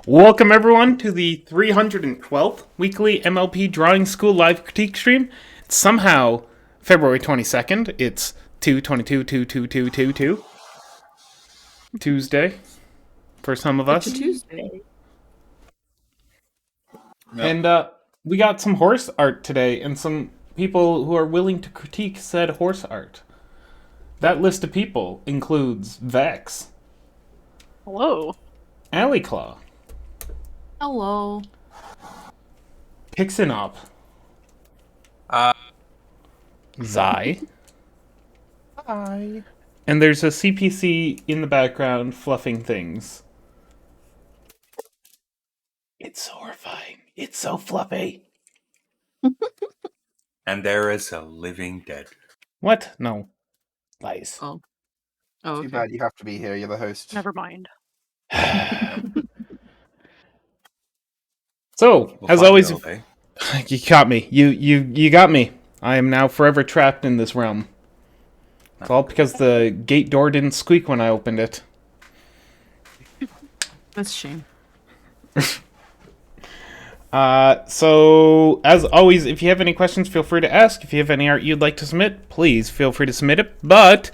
Welcome everyone to the 312th weekly MLP Drawing School live critique stream. It's somehow February 22nd. It's 2/22/2222 Tuesday for some of It's a us. Tuesday. Yep. And we got some horse art today and some people who are willing to critique said horse art. That list of people includes Vex, Hello. Alleyclaw, Hello. Pixinop, Uh, Zai, Hi. and there's a CPC in the background fluffing things. It's horrifying. It's so fluffy. And there is a living dead. What? No. Lies. Oh, Too okay. bad you have to be here. You're the host. Never mind. So, We'll as find always, out, eh? you caught me. You got me. I am now forever trapped in this realm. It's all because the gate door didn't squeak when I opened it. That's a shame. So, as always, if you have any questions, feel free to ask. If you have any art you'd like to submit, please feel free to submit it. But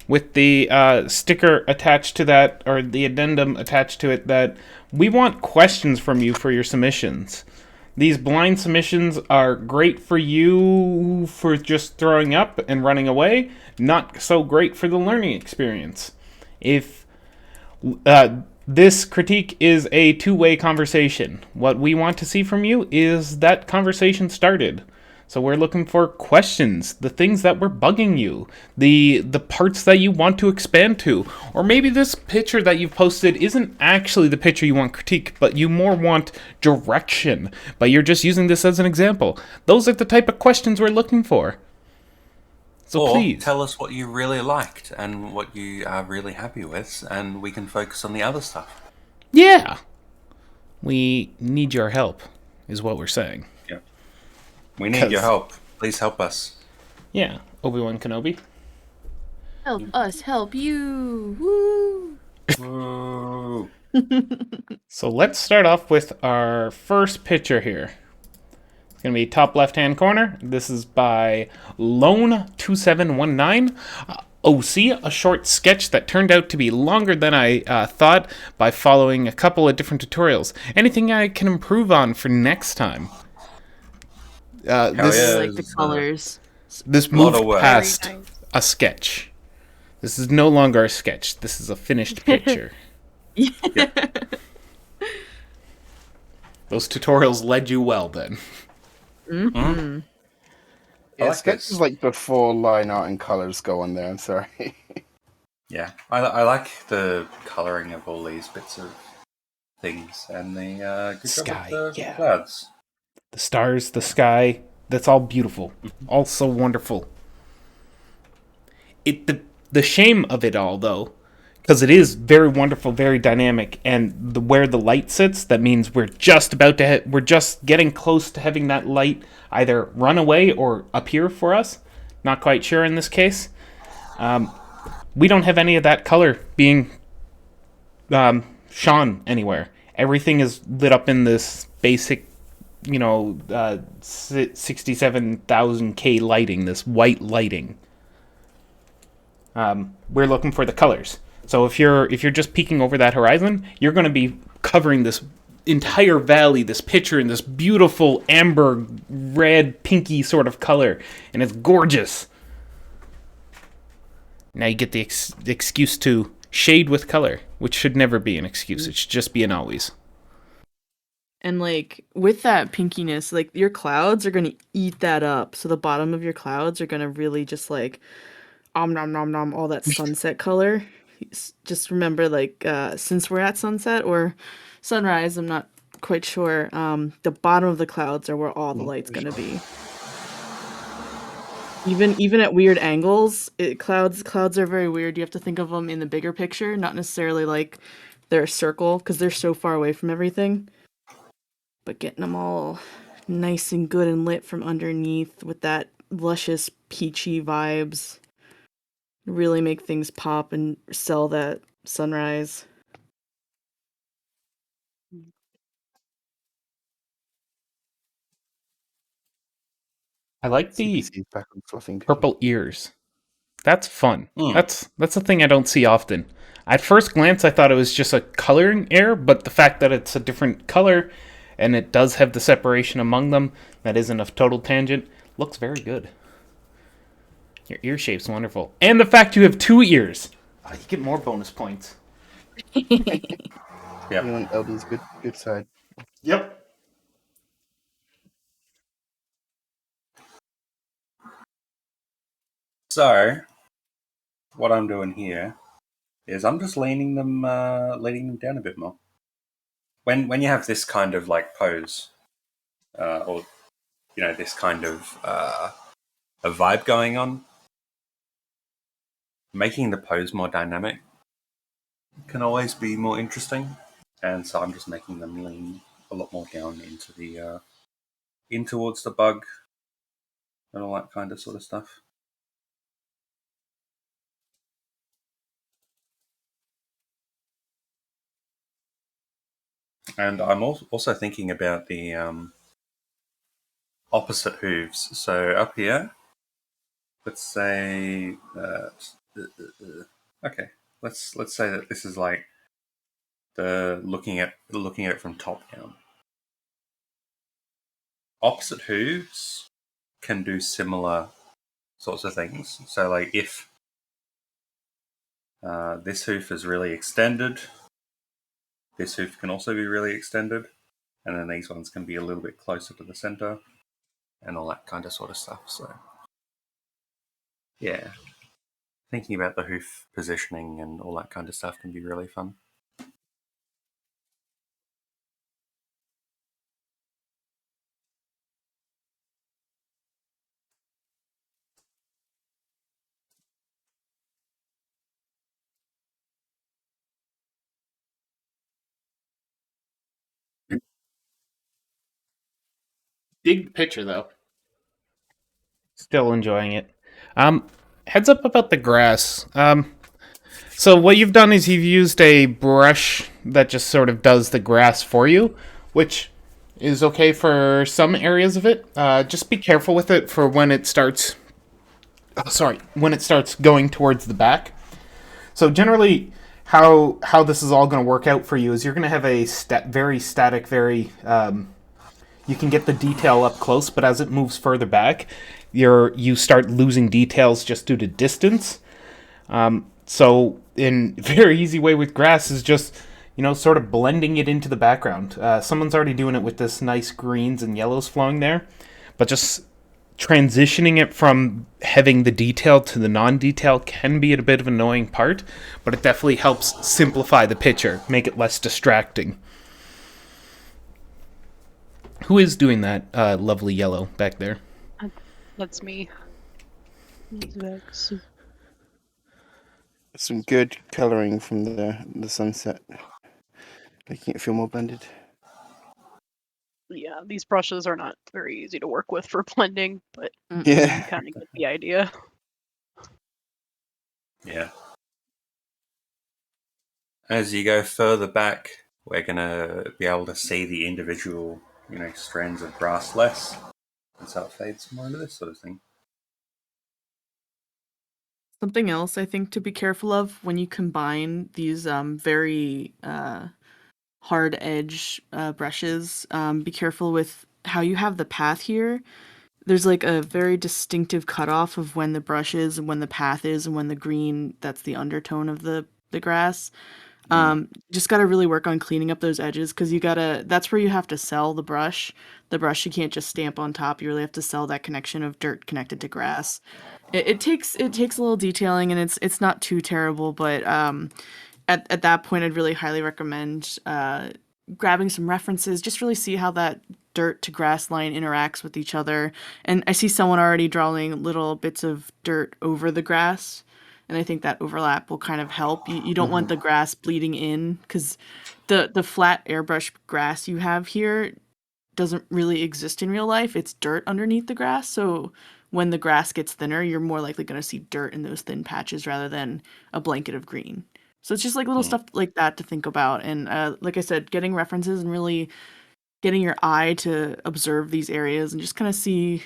with the sticker attached to that, or the addendum attached to it, that we want questions from you for your submissions. These blind submissions are great for you for just throwing up and running away, not so great for the learning experience. If this critique is a two-way conversation. What we want to see from you is that conversation started. So we're looking for questions, the things that were bugging you, the parts that you want to expand to, or maybe this picture that you've posted isn't actually the picture you want critique, but you more want direction, but you're just using this as an example. Those are the type of questions we're looking for. So Or please. tell us what you really liked and what you are really happy with, and we can focus on the other stuff. Yeah. We need your help, is what we're saying. Yeah. We need your 'Cause- help. Please help us. Yeah, Obi-Wan Kenobi. Help us help you. Woo. Woo. So let's start off with our first picture here. It's going to be top left-hand corner. This is by Lone2719. OC, a short sketch that turned out to be longer than I thought by following a couple of different tutorials. Anything I can improve on for next time? Hell This yeah. I like the colors. this lot of moved work. past Very nice. a sketch. This is no longer a sketch. This is a finished picture. Those tutorials led you well then. Mm-hmm. I Yeah, like sketches this. like before line art and colors go on there. I'm sorry. Yeah. I like the colouring of all these bits of things and the good Sky, job with the yeah. clouds. The stars, the sky, that's all beautiful. All so wonderful. The shame of it all, though, because it is very wonderful, very dynamic, and where the light sits, that means we're just about to we're just getting close to having that light either run away or appear for us. Not quite sure in this case. We don't have any of that color being shone anywhere. Everything is lit up in this basic, 67,000K lighting, this white lighting. We're looking for the colors. So if you're just peeking over that horizon, you're going to be covering this entire valley, this picture in this beautiful amber, red, pinky sort of color, and it's gorgeous. Now you get the excuse to shade with color, which should never be an excuse. It should just be an always. And like with that pinkiness, like your clouds are gonna eat that up. So the bottom of your clouds are gonna really just like nom nom nom all that sunset color. Just remember, like since we're at sunset or sunrise, I'm not quite sure. The bottom of the clouds are where all the light's gonna be. Even at weird angles, clouds are very weird. You have to think of them in the bigger picture, not necessarily like they're a circle because they're so far away from everything. But getting them all nice and good and lit from underneath with that luscious peachy vibes really make things pop and sell that sunrise. I like the CPC's back on fluffing. purple ears. That's fun. Hmm. That's a thing I don't see often. At first glance, I thought it was just a coloring error, but the fact that it's a different color and it does have the separation among them, that isn't a total tangent, looks very good. Your ear shape's wonderful. And the fact you have 2 ears. Oh, you get more bonus points. Yep. You want LD's good side. Yep. So, what I'm doing here is I'm just leaning them down a bit more. When you have this kind of like pose, or this kind of a vibe going on, making the pose more dynamic can always be more interesting. And so I'm just making them lean a lot more down into the in towards the bug and all that kind of sort of stuff. And I'm also thinking about the opposite hooves. So up here, let's say okay, let's say that this is like the looking at it from top down. Opposite hooves can do similar sorts of things. So like if this hoof is really extended, this hoof can also be really extended, and then these ones can be a little bit closer to the center and all that kind of sort of stuff. So yeah, thinking about the hoof positioning and all that kind of stuff can be really fun. Dig picture though. Still enjoying it. Heads up about the grass. So what you've done is you've used a brush that just sort of does the grass for you, which is okay for some areas of it. Just be careful with it for when it starts. When it starts going towards the back. So generally, how this is all going to work out for you is you're going to have a very static, very you can get the detail up close, but as it moves further back, you start losing details just due to distance. So, in a very easy way with grass is just, sort of blending it into the background. Someone's already doing it with this nice greens and yellows flowing there, but just transitioning it from having the detail to the non-detail can be a bit of an annoying part, but it definitely helps simplify the picture, make it less distracting. Who is doing that lovely yellow back there? That's me. Vex. Some good colouring from the sunset, making it feel more blended. Yeah, these brushes are not very easy to work with for blending, but Yeah. you kind of get the idea. Yeah. As you go further back, we're going to be able to see the individual, strands of grass less. And so it fades more into this sort of thing. Something else I think to be careful of when you combine these very hard edge brushes, be careful with how you have the path here. There's like a very distinctive cutoff of when the brush is and when the path is and when the green, that's the undertone of the grass. Just got to really work on cleaning up those edges because that's where you have to sell the brush. The brush you can't just stamp on top. You really have to sell that connection of dirt connected to grass. It takes a little detailing and it's not too terrible, but at that point I'd really highly recommend grabbing some references, just really see how that dirt to grass line interacts with each other. And I see someone already drawing little bits of dirt over the grass. And I think that overlap will kind of help. You don't want the grass bleeding in because the flat airbrush grass you have here doesn't really exist in real life. It's dirt underneath the grass. So when the grass gets thinner, you're more likely going to see dirt in those thin patches rather than a blanket of green. So it's just like little stuff like that to think about. And like I said, getting references and really getting your eye to observe these areas and just kind of see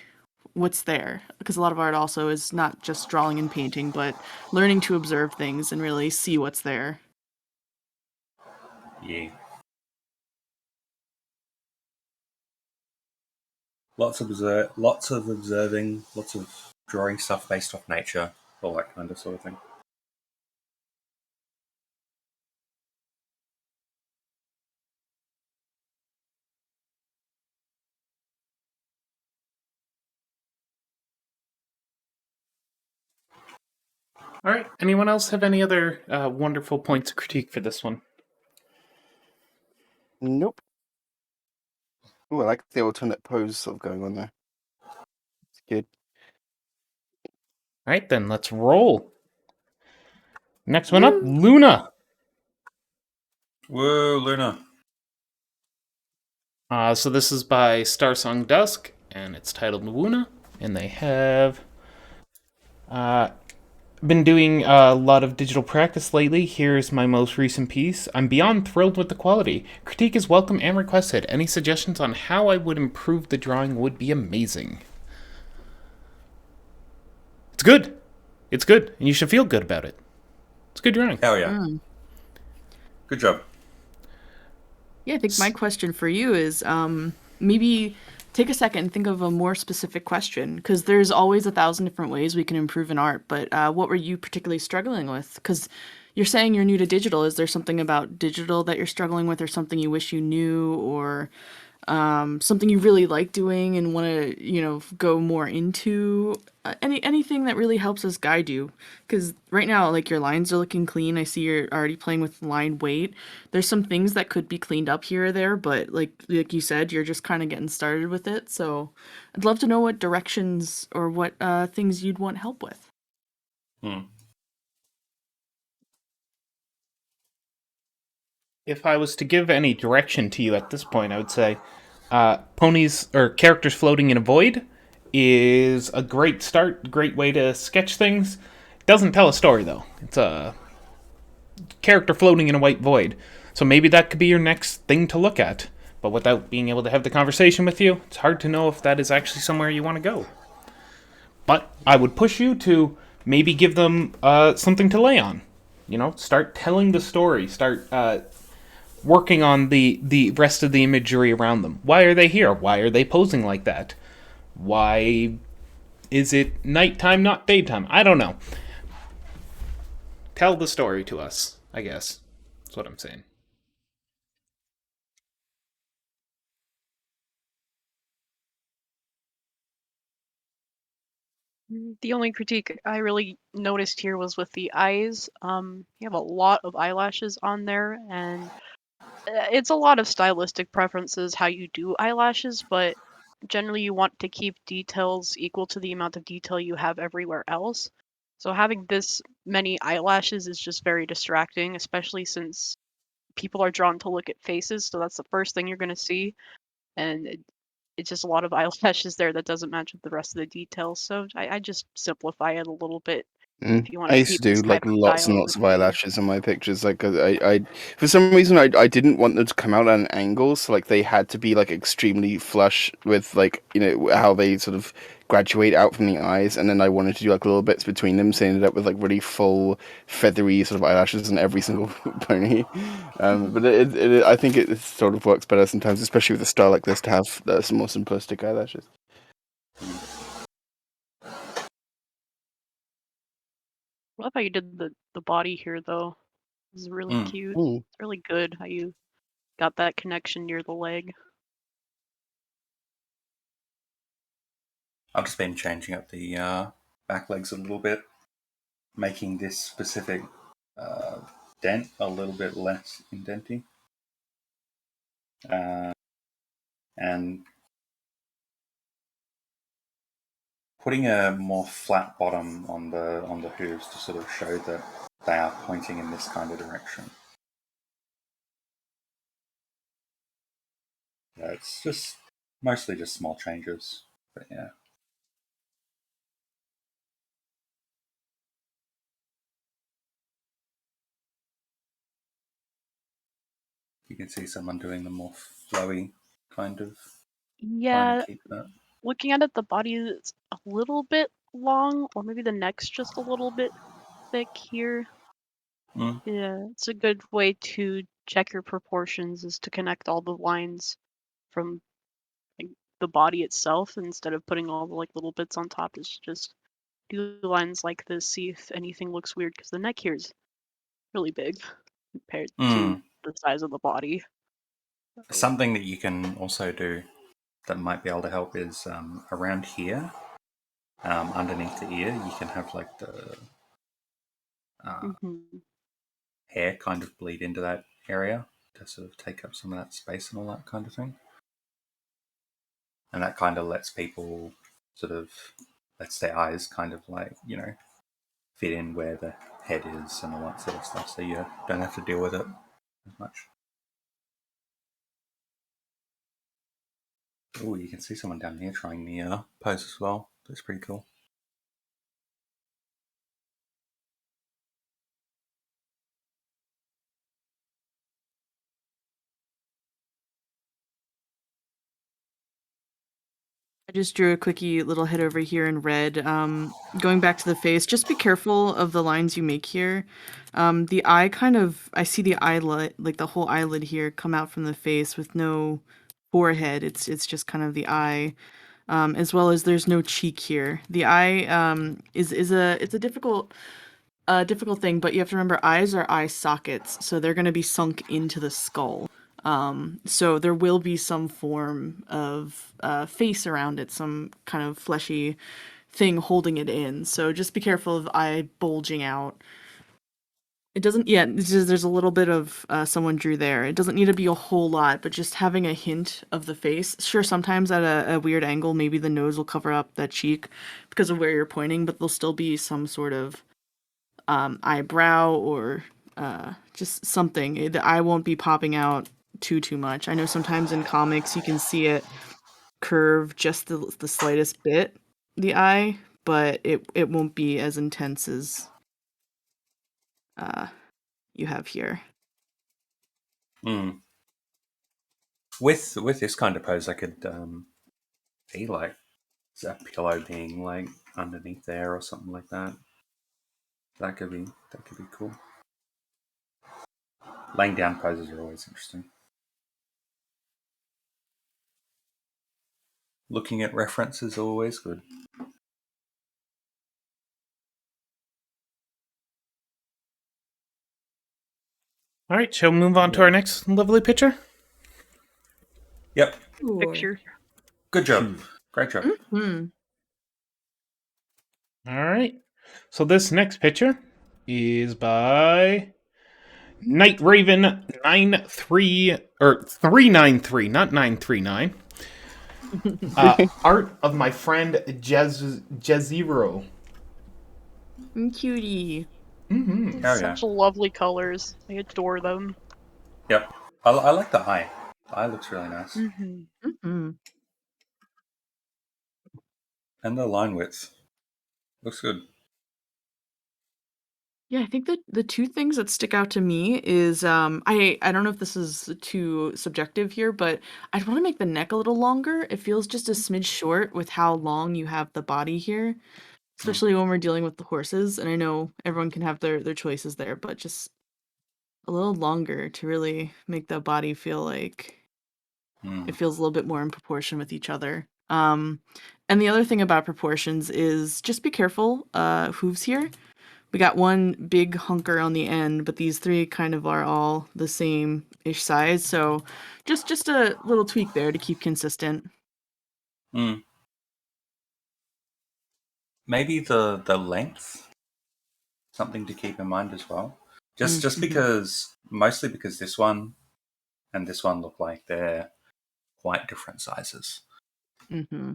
what's there. Because a lot of art also is not just drawing and painting, but learning to observe things and really see what's there. Yeah. Lots of observing, lots of drawing stuff based off nature, all that kind of sort of thing. All right. Anyone else have any other wonderful points of critique for this one? Nope. Oh, I like the alternate pose sort of going on there. It's good. All right, then let's roll. Next one up, Luna. Whoa, Luna. So this is by Starsong Dusk, and it's titled Luna, and they have been doing a lot of digital practice lately. Here's my most recent piece. I'm beyond thrilled with the quality. Critique is welcome and requested. Any suggestions on how I would improve the drawing would be amazing. It's good. It's good, and you should feel good about it. It's a good drawing. Hell yeah. Good job. Yeah, I think my question for you is maybe take a second and think of a more specific question, because there's always 1,000 different ways we can improve in art, but what were you particularly struggling with? Because you're saying you're new to digital. Is there something about digital that you're struggling with, or something you wish you knew, or something you really like doing and want to, go more into? Anything that really helps us guide you, because right now, like, your lines are looking clean. I see you're already playing with line weight. There's some things that could be cleaned up here or there, but like you said, you're just kind of getting started with it. So I'd love to know what directions or what things you'd want help with. If I was to give any direction to you at this point, I would say ponies or characters floating in a void is a great start, great way to sketch things. Doesn't tell a story though. It's a character floating in a white void. So maybe that could be your next thing to look at. But without being able to have the conversation with you, it's hard to know if that is actually somewhere you want to go. But I would push you to maybe give them something to lay on. Start telling the story. Start working on the rest of the imagery around them. Why are they here? Why are they posing like that? Why is it nighttime, not daytime? I don't know. Tell the story to us, I guess. That's what I'm saying. The only critique I really noticed here was with the eyes. You have a lot of eyelashes on there, and it's a lot of stylistic preferences how you do eyelashes, but generally you want to keep details equal to the amount of detail you have everywhere else. So having this many eyelashes is just very distracting, especially since people are drawn to look at faces, so that's the first thing you're going to see. And it's just a lot of eyelashes there that doesn't match with the rest of the details. So I just simplify it a little bit if you want I to used to keep do this like type of lots and style lots the of same. eyelashes in my pictures. Like I for some reason I didn't want them to come out at an angle, so like they had to be like extremely flush with like how they sort of graduate out from the eyes, and then I wanted to do like little bits between them, so I ended up with like really full feathery sort of eyelashes on every single pony. But I think it sort of works better sometimes, especially with a style like this, to have some more simplistic eyelashes. I love how you did the body here though. This is really cute. It's really good how you got that connection near the leg. I've just been changing up the back legs a little bit, making this specific dent a little bit less indenty, and putting a more flat bottom on the hooves to sort of show that they are pointing in this kind of direction. Yeah, it's just mostly just small changes, but yeah. can see someone doing the more flowy kind of trying Yeah, to keep that. looking at it, the body is a little bit long, or maybe the neck's just a little bit thick here. Mm. Yeah, it's a good way to check your proportions is to connect all the lines from like, the body itself instead of putting all the like little bits on top. Is just do lines like this, see if anything looks weird, because the neck here is really big compared to Mm. the size of the body. Something that you can also do that might be able to help is around here, underneath the ear, you can have like the Mhm. hair kind of bleed into that area to sort of take up some of that space and all that kind of thing. And that kind of lets people sort of, lets their eyes kind of like, fit in where the head is and all that sort of stuff, so you don't have to deal with it as much. Oh, you can see someone down here trying the pose as well. That's pretty cool. I just drew a quickie little head over here in red. Going back to the face, just be careful of the lines you make here. The eye I see the eyelid, like the whole eyelid here, come out from the face with no forehead. It's just kind of the eye, as well as there's no cheek here. The eye it's a difficult thing, but you have to remember eyes are eye sockets, so they're going to be sunk into the skull. So there will be some form of face around it, some kind of fleshy thing holding it in. So just be careful of eye bulging out. It doesn't, yeah, there's a little bit of someone drew there. It doesn't need to be a whole lot, but just having a hint of the face. Sure, sometimes at a weird angle, maybe the nose will cover up that cheek because of where you're pointing, but there'll still be some sort of eyebrow or just something. The eye won't be popping out too much. I know sometimes in comics you can see it curve just the slightest bit, the eye, but it won't be as intense as uh, you have here. Mm. With this kind of pose, I could see like a pillow being like underneath there or something like that. That could be cool. Laying down poses are always interesting. Looking at references is always good. All right, shall we move on to our next lovely picture? Yep. Picture. Good job. Great job. Hmm. All right. So this next picture is by Night Raven 93 or 393, not 939. Art of my friend Jezero. Cutie. Mm-hmm. Oh yeah. Such lovely colors. I adore them. Yep. I like the eye. The eye looks really nice. Mm-hmm. Hmm. And the line width looks good. Yeah, I think that the two things that stick out to me is I don't know if this is too subjective here, but I'd want to make the neck a little longer. It feels just a smidge short with how long you have the body here, especially when we're dealing with the horses. And I know everyone can have their choices there, but just a little longer to really make the body feel like it feels a little bit more in proportion with each other. And the other thing about proportions is just be careful, hooves here. We got one big hunker on the end, but these three kind of are all the same-ish size, so just a little tweak there to keep consistent. Mm. Maybe the length, something to keep in mind as well. Just Mm-hmm. because, mostly because this one and this one look like they're quite different sizes. Mm-hmm.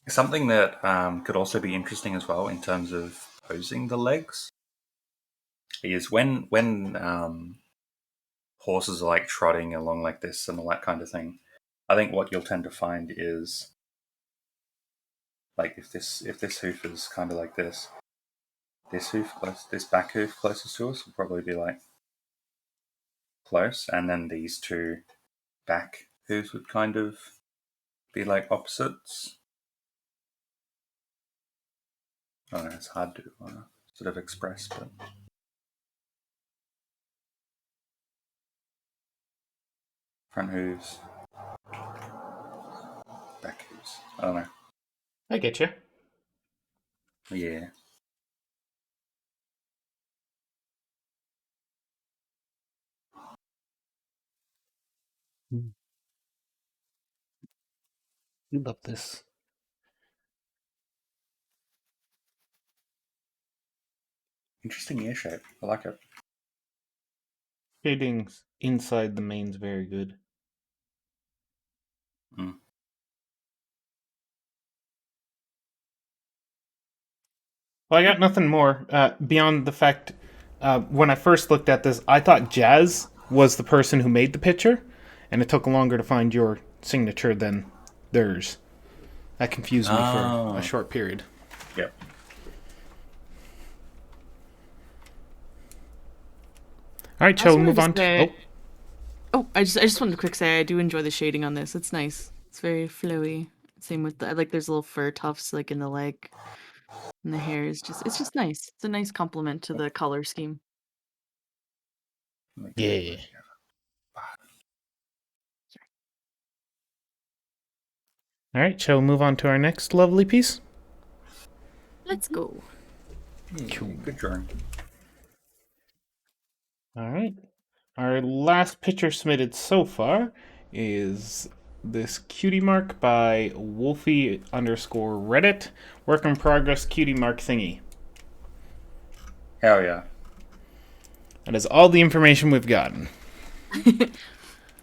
Something that could also be interesting as well in terms of posing the legs is when horses are like trotting along like this and all that kind of thing. I think what you'll tend to find is like if this hoof is kind of like this back hoof closest to us will probably be like close, and then these two back hooves would kind of be like opposites. I don't know, it's hard to sort of express, but front hooves, back hooves. I don't know. I get you. Yeah. You love this. Interesting ear shape. I like it. Shading inside the main's very good. Mm. Well, I got nothing more beyond the fact when I first looked at this, I thought Jazz was the person who made the picture, and it took longer to find your signature than theirs. That confused me for a short period. Yep. All right, shall we move on to? to? I just wanted to quick say I do enjoy the shading on this. It's nice. It's very flowy. Same with the, like there's little fur tufts like in the leg, and the hair is just it's just nice. It's a nice complement to the color scheme. Yeah. All right, shall we move on to our next lovely piece? Let's go. Cool. Good drawing. All right. Our last picture submitted so far is this Cutie Mark by Wolfie_Reddit. Work in progress Cutie Mark thingy. Hell yeah. That is all the information we've gotten.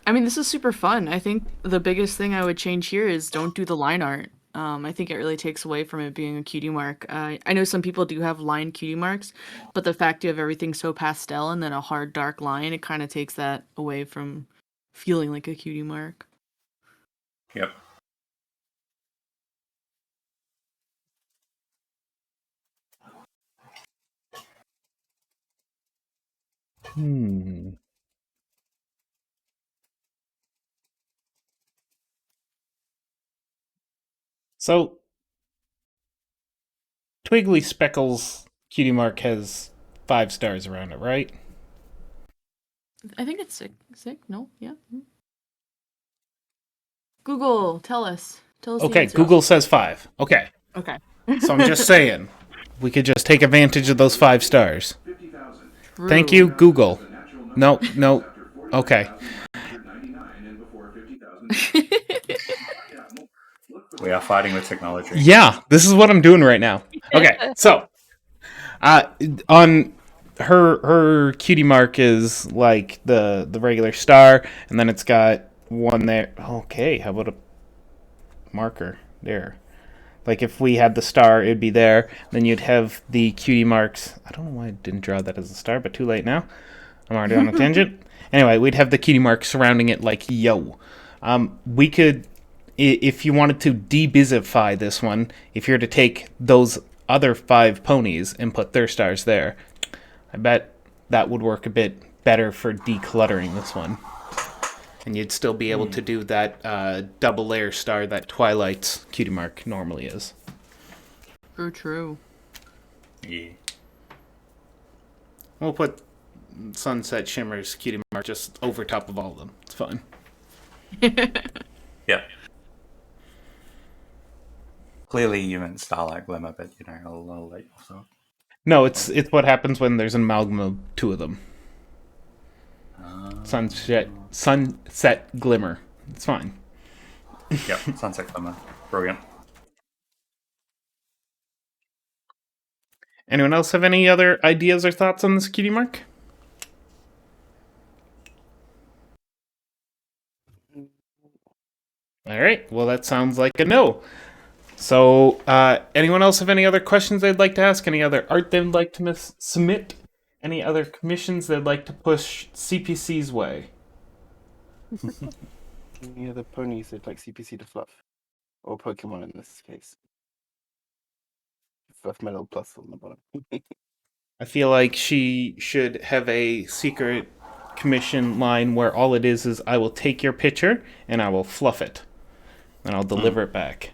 I mean, this is super fun. I think the biggest thing I would change here is don't do the line art. I think it really takes away from it being a cutie mark. I know some people do have line cutie marks, but the fact you have everything so pastel and then a hard dark line, it kind of takes that away from feeling like a cutie mark. Yep. So, Twiggly Speckles Cutie Mark has 5 stars around it, right? I think it's sick. Sick? No? Yeah. Google, tell us. Tell us. Okay, Google says 5. Okay. Okay. So I'm just saying, we could just take advantage of those 5 stars. Thank you, Google. No. Okay. We are fighting with technology. Yeah, this is what I'm doing right now. Okay, so on her cutie mark is like the regular star, and then it's got one there. Okay, how about a marker there? Like if we had the star, it'd be there. Then you'd have the cutie marks. I don't know why I didn't draw that as a star, but too late now. I'm already on a tangent. Anyway, we'd have the cutie mark surrounding it like yo. We could, if you wanted to debizify this one, if you were to take those other 5 ponies and put their stars there, I bet that would work a bit better for decluttering this one. And you'd still be able to do that double layer star that Twilight's cutie mark normally is. True. Yeah. We'll put Sunset Shimmer's cutie mark just over top of all of them. It's fine. Yeah. Clearly you meant Starlight Glimmer, but I'll let you off. No, it's what happens when there's an amalgam of 2 of them. Sunset Glimmer. It's fine. Yep, Sunset Glimmer. Brilliant. Anyone else have any other ideas or thoughts on this cutie mark? All right. Well, that sounds like a no. So, anyone else have any other questions they'd like to ask? Any other art they'd like to submit? Any other commissions they'd like to push CPC's way? Any other ponies they'd like CPC to fluff? Or Pokemon in this case. Fluff my little plus on the bottom. I feel like she should have a secret commission line where all it is I will take your picture and I will fluff it, and I'll deliver it back.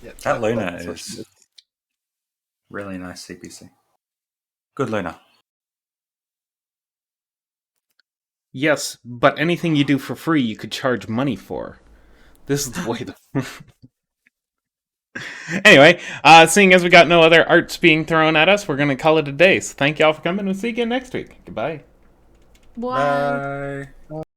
Yeah, That Luna that's what she is did. really nice CPC. Good Luna. Yes, but anything you do for free, you could charge money for. This is the way the... Anyway, seeing as we got no other arts being thrown at us, we're going to call it a day. So thank y'all for coming. We'll see you again next week. Goodbye. What? Bye.